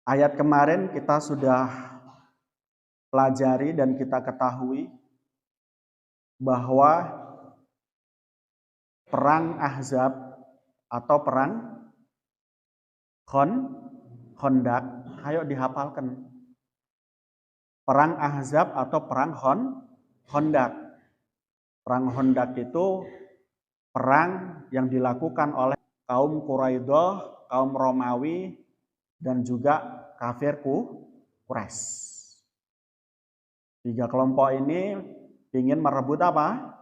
Ayat kemarin kita sudah pelajari dan kita ketahui bahwa perang Ahzab atau perang Khandaq, ayo dihafalkan. Perang Ahzab atau perang Khandaq. Perang Khandaq itu perang yang dilakukan oleh kaum Quraidah, kaum Romawi, dan juga kafir Quraisy. Tiga kelompok ini ingin merebut apa?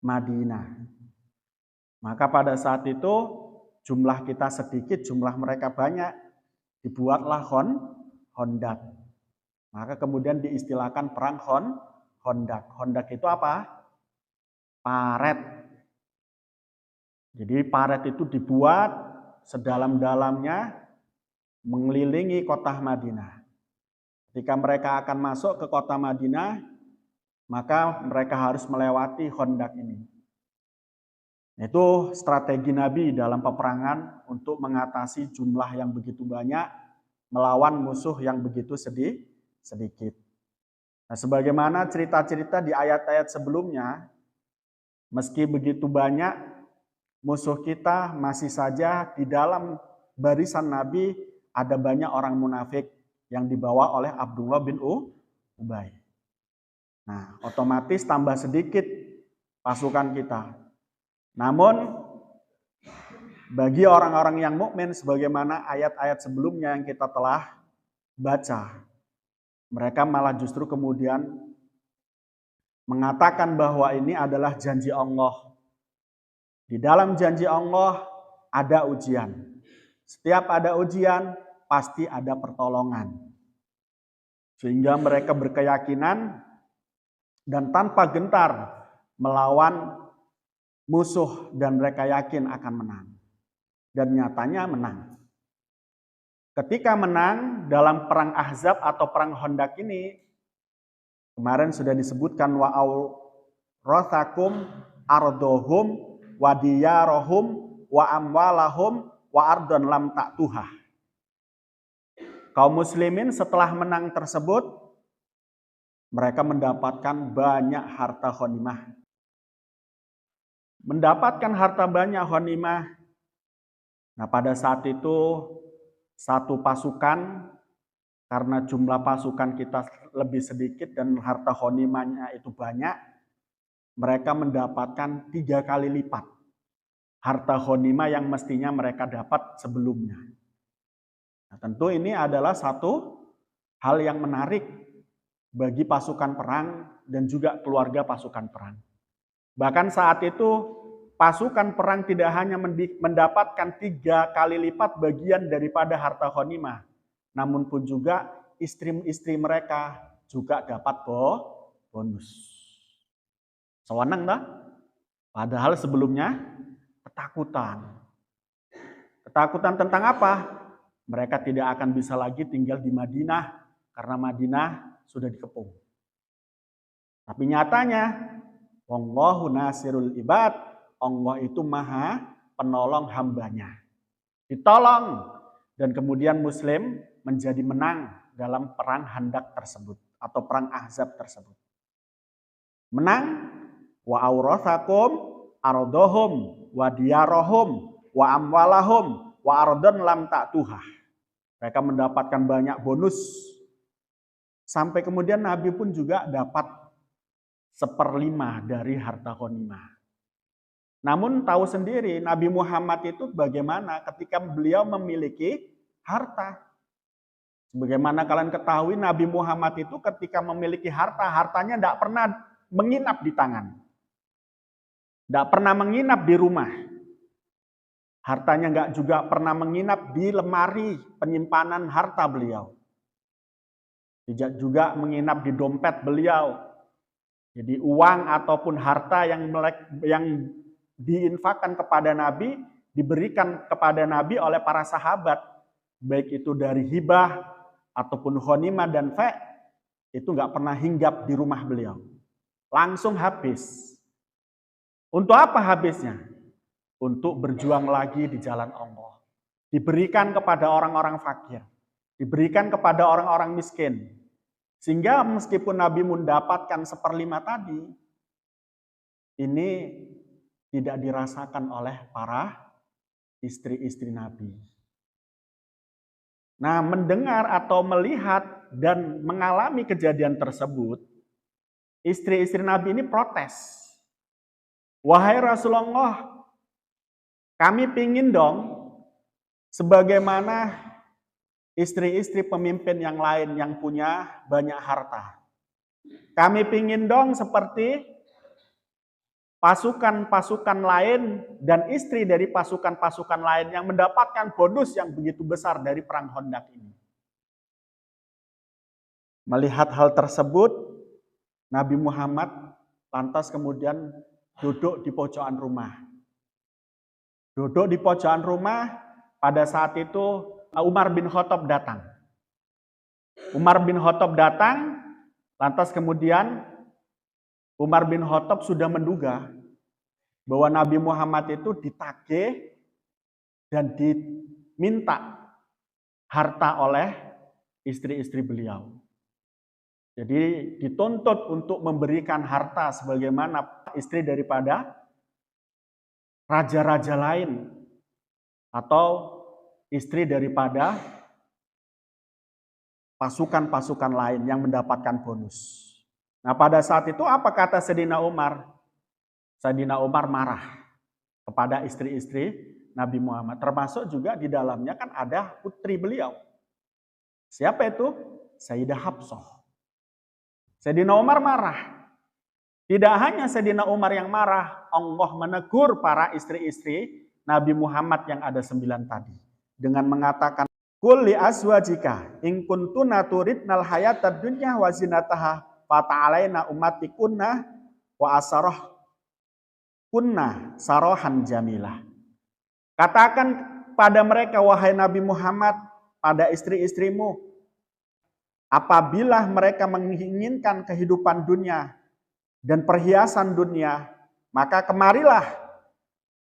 Madinah. Maka pada saat itu jumlah kita sedikit, jumlah mereka banyak, dibuatlah Khandaq. Maka kemudian diistilahkan perang Khandaq. Khandaq itu apa? Paret. Jadi paret itu dibuat sedalam-dalamnya mengelilingi kota Madinah. Ketika mereka akan masuk ke kota Madinah, maka mereka harus melewati Khandaq ini. Itu strategi Nabi dalam peperangan untuk mengatasi jumlah yang begitu banyak melawan musuh yang begitu sedikit. Nah, sebagaimana cerita-cerita di ayat-ayat sebelumnya, meski begitu banyak musuh kita, masih saja di dalam barisan Nabi ada banyak orang munafik yang dibawa oleh Abdullah bin Ubay. Nah, otomatis tambah sedikit pasukan kita. Namun bagi orang-orang yang mukmin, sebagaimana ayat-ayat sebelumnya yang kita telah baca, mereka malah justru kemudian mengatakan bahwa ini adalah janji Allah. Di dalam janji Allah ada ujian. Setiap ada ujian, pasti ada pertolongan. Sehingga mereka berkeyakinan dan tanpa gentar melawan musuh dan mereka yakin akan menang. Dan nyatanya menang. Ketika menang dalam perang Ahzab atau perang Khandaq ini, kemarin sudah disebutkan wa'aurothakum ardohum wa diyarohum wa amwalahum wa ardon lam ta'tuha. Kaum muslimin setelah menang tersebut, mereka mendapatkan banyak harta ghanimah. Mendapatkan harta banyak ghanimah. Nah, pada saat itu satu pasukan, karena jumlah pasukan kita lebih sedikit dan harta ghanimahnya itu banyak, mereka mendapatkan 3 kali lipat harta ghanimah yang mestinya mereka dapat sebelumnya. Nah, tentu ini adalah satu hal yang menarik bagi pasukan perang dan juga keluarga pasukan perang. Bahkan saat itu pasukan perang tidak hanya mendapatkan 3 kali lipat bagian daripada harta ghanimah, namun pun juga istri-istri mereka juga dapat bonus. Sewenang dah? Padahal sebelumnya ketakutan. Ketakutan tentang apa? Mereka tidak akan bisa lagi tinggal di Madinah karena Madinah sudah dikepung. Tapi nyatanya Wallahu nasirul ibad, Allah itu maha penolong hambanya. Ditolong dan kemudian Muslim menjadi menang dalam perang Khandaq tersebut atau perang Ahzab tersebut. Menang wa aurathakum ardohum wa diyarohum wa amwalahum wa ardon lam ta'tuha. Mereka mendapatkan banyak bonus. Sampai kemudian Nabi pun juga dapat 1/5 dari harta ghanimah. Namun tahu sendiri Nabi Muhammad itu bagaimana ketika beliau memiliki harta. Sebagaimana kalian ketahui Nabi Muhammad itu ketika memiliki harta, hartanya tidak pernah menginap di tangan. Tidak pernah menginap di rumah. Hartanya nggak juga pernah menginap di lemari penyimpanan harta beliau. Tidak juga menginap di dompet beliau. Jadi uang ataupun harta yang diinfakkan kepada Nabi, diberikan kepada Nabi oleh para sahabat, baik itu dari hibah ataupun ghanimah dan fa', itu nggak pernah hinggap di rumah beliau. Langsung habis. Untuk apa habisnya? Untuk berjuang lagi di jalan Allah. diberikan kepada orang-orang fakir, diberikan kepada orang-orang miskin. Sehingga meskipun Nabi mendapatkan 1/5 tadi, ini tidak dirasakan oleh para istri-istri Nabi. Nah, mendengar atau melihat dan mengalami kejadian tersebut, istri-istri Nabi ini protes. Wahai Rasulullah, kami pingin dong sebagaimana istri-istri pemimpin yang lain yang punya banyak harta. Kami pingin dong seperti pasukan-pasukan lain dan istri dari pasukan-pasukan lain yang mendapatkan bonus yang begitu besar dari perang Khandaq ini. Melihat hal tersebut, Nabi Muhammad lantas kemudian duduk di pojokan rumah. Duduk di pojokan rumah, pada saat itu Umar bin Khattab datang. Umar bin Khattab datang, lantas kemudian Umar bin Khattab sudah menduga bahwa Nabi Muhammad itu ditagih dan diminta harta oleh istri-istri beliau. Jadi dituntut untuk memberikan harta sebagaimana istri daripada raja-raja lain atau istri daripada pasukan-pasukan lain yang mendapatkan bonus. Nah, pada saat itu apa kata Sayyidina Umar? Sayyidina Umar marah kepada istri-istri Nabi Muhammad. Termasuk juga di dalamnya kan ada putri beliau. Siapa itu? Sayyidah Hafsah. Sayyidina Umar marah. Tidak hanya Sayyidina Umar yang marah, Allah menegur para istri-istri Nabi Muhammad yang ada 9 tadi. Dengan mengatakan, Qul li azwajika in kuntuna turidnal hayatad dunya wa zinataha fata'alaina ummatikunna wa asarah kunna sarohan jamilah. Katakan pada mereka, wahai Nabi Muhammad, pada istri-istrimu, apabila mereka menginginkan kehidupan dunia dan perhiasan dunia, maka kemarilah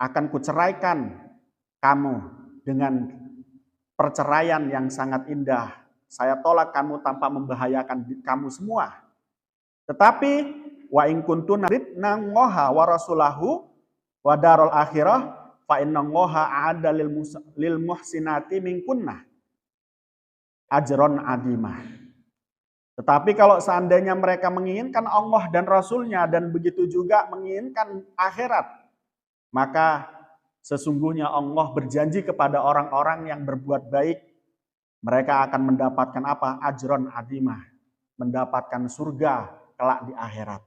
akan kuceraikan kamu dengan perceraian yang sangat indah. Saya tolak kamu tanpa membahayakan kamu semua. Tetapi wa in kuntuna ridna Allaha wa rasulahu wa darul akhirah fa inna Allaha a'adda lil muhsinati minkunna ajron adimah. Tetapi kalau seandainya mereka menginginkan Allah dan Rasulnya dan begitu juga menginginkan akhirat, maka sesungguhnya Allah berjanji kepada orang-orang yang berbuat baik, mereka akan mendapatkan apa? Ajron adimah, mendapatkan surga kelak di akhirat.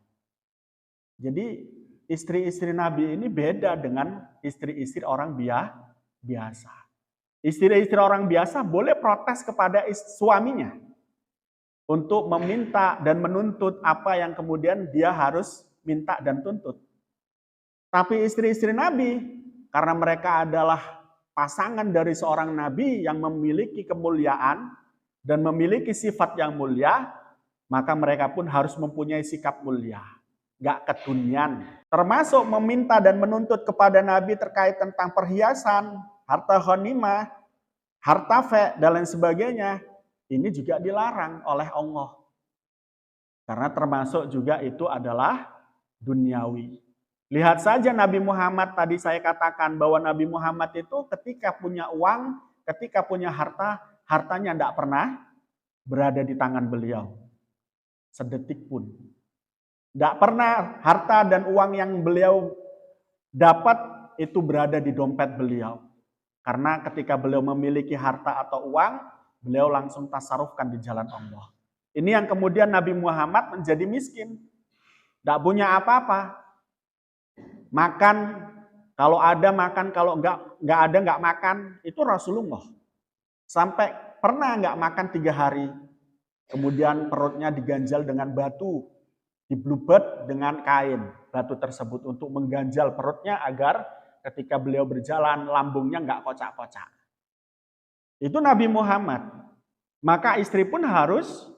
Jadi istri-istri Nabi ini beda dengan istri-istri orang biasa. Istri-istri orang biasa boleh protes kepada suaminya untuk meminta dan menuntut apa yang kemudian dia harus minta dan tuntut. Tapi istri-istri Nabi, karena mereka adalah pasangan dari seorang Nabi yang memiliki kemuliaan dan memiliki sifat yang mulia, maka mereka pun harus mempunyai sikap mulia. Gak kedunian. Termasuk meminta dan menuntut kepada Nabi terkait tentang perhiasan, harta ghanimah, harta fe, dan lain sebagainya. Ini juga dilarang oleh Allah. Karena termasuk juga itu adalah duniawi. Lihat saja Nabi Muhammad, tadi saya katakan bahwa Nabi Muhammad itu ketika punya uang, ketika punya harta, hartanya tidak pernah berada di tangan beliau. Sedetik pun. Tidak pernah harta dan uang yang beliau dapat itu berada di dompet beliau. Karena ketika beliau memiliki harta atau uang, beliau langsung tasarufkan di jalan Allah. Ini yang kemudian Nabi Muhammad menjadi miskin. Tidak punya apa-apa. Makan, kalau ada makan, kalau nggak ada nggak makan. Itu Rasulullah. Sampai pernah nggak makan 3 hari. Kemudian perutnya diganjal dengan batu. Diblubet dengan kain. Batu tersebut untuk mengganjal perutnya agar ketika beliau berjalan lambungnya nggak kocak-kocak. Itu Nabi Muhammad. Maka istri pun harus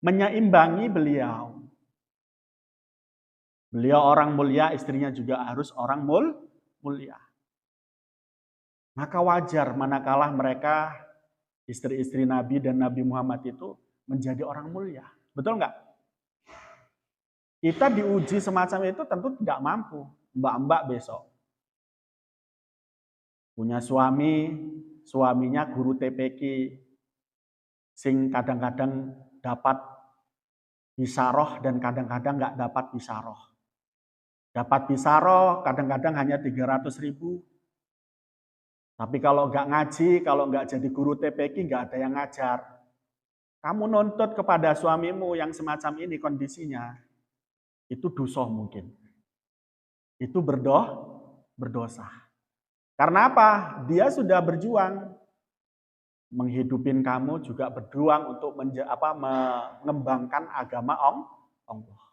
menyeimbangi beliau. Beliau orang mulia, istrinya juga harus orang mulia. Maka wajar manakala mereka istri-istri Nabi dan Nabi Muhammad itu menjadi orang mulia. Betul nggak? Kita diuji semacam itu tentu tidak mampu. Mbak-mbak besok punya suami, suaminya guru TPQ, sing kadang-kadang dapat bisaroh dan kadang-kadang nggak dapat bisaroh. Dapat bisaroh kadang-kadang hanya 300.000. Tapi kalau nggak ngaji, kalau nggak jadi guru TPQ, nggak ada yang ngajar. Kamu nuntut kepada suamimu yang semacam ini kondisinya, itu dosa mungkin. Itu berdosa. Karena apa? Dia sudah berjuang menghidupin kamu, juga berjuang untuk mengembangkan agama Allah.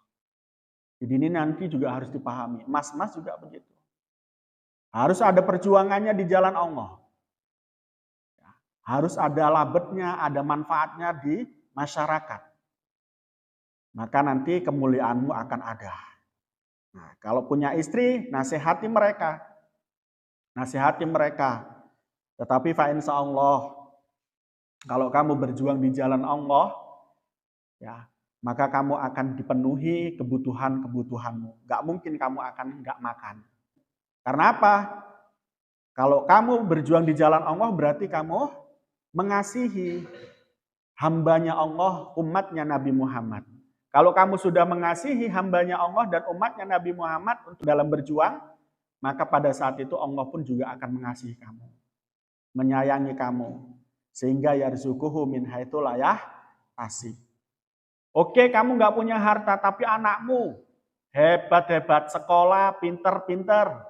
Jadi ini nanti juga harus dipahami. Mas-mas juga begitu. Harus ada perjuangannya di jalan Allah. Harus ada labetnya, ada manfaatnya di masyarakat. Maka nanti kemuliaanmu akan ada. Nah, kalau punya istri, nasihati mereka. Nasihati mereka. Tetapi insya Allah, kalau kamu berjuang di jalan Allah, ya, maka kamu akan dipenuhi kebutuhan-kebutuhanmu. Gak mungkin kamu akan gak makan. Karena apa? Kalau kamu berjuang di jalan Allah, berarti kamu mengasihi hambanya Allah, umatnya Nabi Muhammad. Kalau kamu sudah mengasihi hambanya Allah dan umatnya Nabi Muhammad untuk dalam berjuang, maka pada saat itu Allah pun juga akan mengasihi kamu, menyayangi kamu, sehingga yarzuquhu min haitsu la yahtasib. Oke, kamu nggak punya harta, tapi anakmu hebat-hebat, sekolah, pinter-pinter,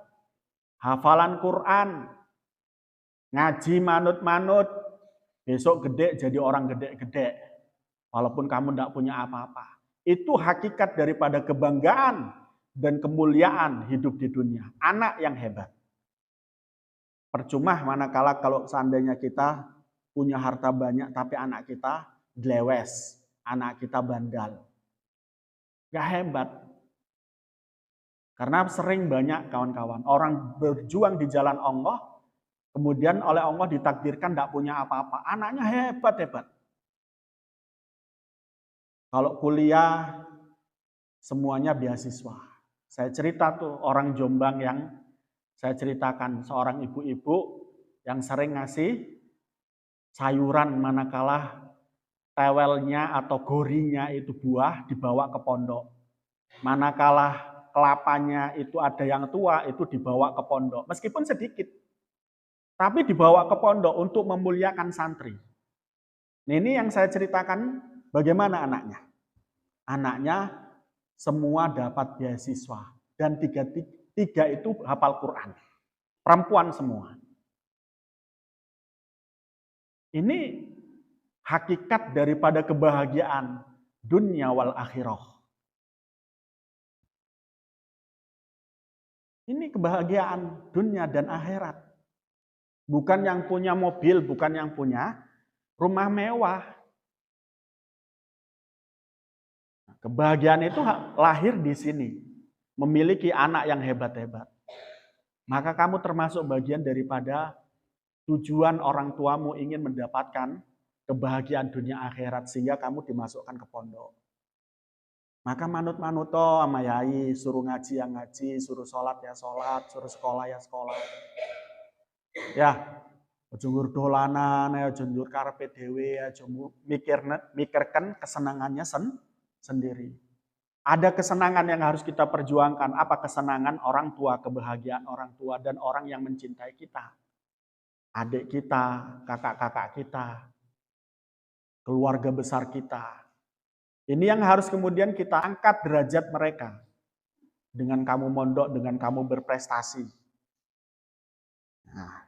hafalan Quran, ngaji manut-manut, besok gede jadi orang gede-gede. Walaupun kamu tidak punya apa-apa. Itu hakikat daripada kebanggaan dan kemuliaan hidup di dunia. Anak yang hebat. Percuma manakala kalau seandainya kita punya harta banyak tapi anak kita glewes, anak kita bandal. Gak hebat. Karena sering banyak kawan-kawan orang berjuang di jalan Allah, kemudian oleh Allah ditakdirkan tidak punya apa-apa. Anaknya hebat-hebat. Kalau kuliah, semuanya beasiswa. Saya cerita tuh orang Jombang yang saya ceritakan. Seorang ibu-ibu yang sering ngasih sayuran manakala tewelnya atau gorinya itu buah dibawa ke pondok. Manakala kelapanya itu ada yang tua, itu dibawa ke pondok. Meskipun sedikit. Tapi dibawa ke pondok untuk memuliakan santri. Nah, ini yang saya ceritakan bagaimana anaknya. Anaknya semua dapat beasiswa. Dan tiga itu hafal Quran. Perempuan semua. Ini hakikat daripada kebahagiaan dunia wal akhirah. Ini kebahagiaan dunia dan akhirat. Bukan yang punya mobil, bukan yang punya rumah mewah. Kebahagiaan itu lahir di sini. Memiliki anak yang hebat-hebat. Maka kamu termasuk bagian daripada tujuan orang tuamu ingin mendapatkan kebahagiaan dunia akhirat. Sehingga kamu dimasukkan ke pondok. Maka manut-manut sama yai, suruh ngaji yang ngaji, suruh sholat ya sholat, suruh sekolah ya sekolah. Ya, aja ngur dolanan, aja ngur karepe dhewe, aja mikirkan kesenangannya sendiri. Ada kesenangan yang harus kita perjuangkan. Apa kesenangan orang tua, kebahagiaan orang tua dan orang yang mencintai kita. Adik kita, kakak-kakak kita, keluarga besar kita. Ini yang harus kemudian kita angkat derajat mereka. Dengan kamu mondok, dengan kamu berprestasi. Nah,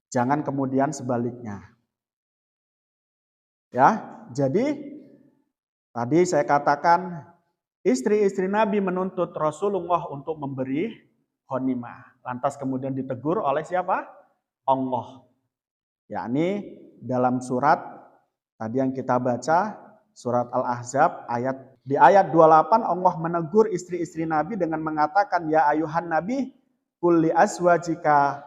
jangan kemudian sebaliknya. Ya, jadi tadi saya katakan istri-istri Nabi menuntut Rasulullah untuk memberi ghanimah. Lantas kemudian ditegur oleh siapa? Allah. Yakni dalam surat tadi yang kita baca, surat Al-Ahzab di ayat 28 Allah menegur istri-istri Nabi dengan mengatakan ya ayuhan Nabi kulli azwajika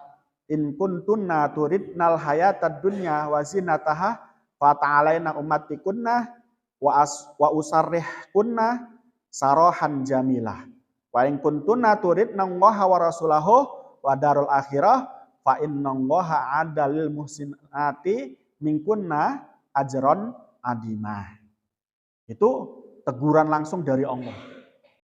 in kuntunna turidnal hayatad dunya wa zinataha fa ta'alaina ummatikunna wa usarrihkunna sarahan jamilah. Wa in kuntunna turidna Allaha wa rasulahu wa darul akhirah fa innallaha 'adalil muhsinati minkunna ajron adimah. Itu teguran langsung dari Allah.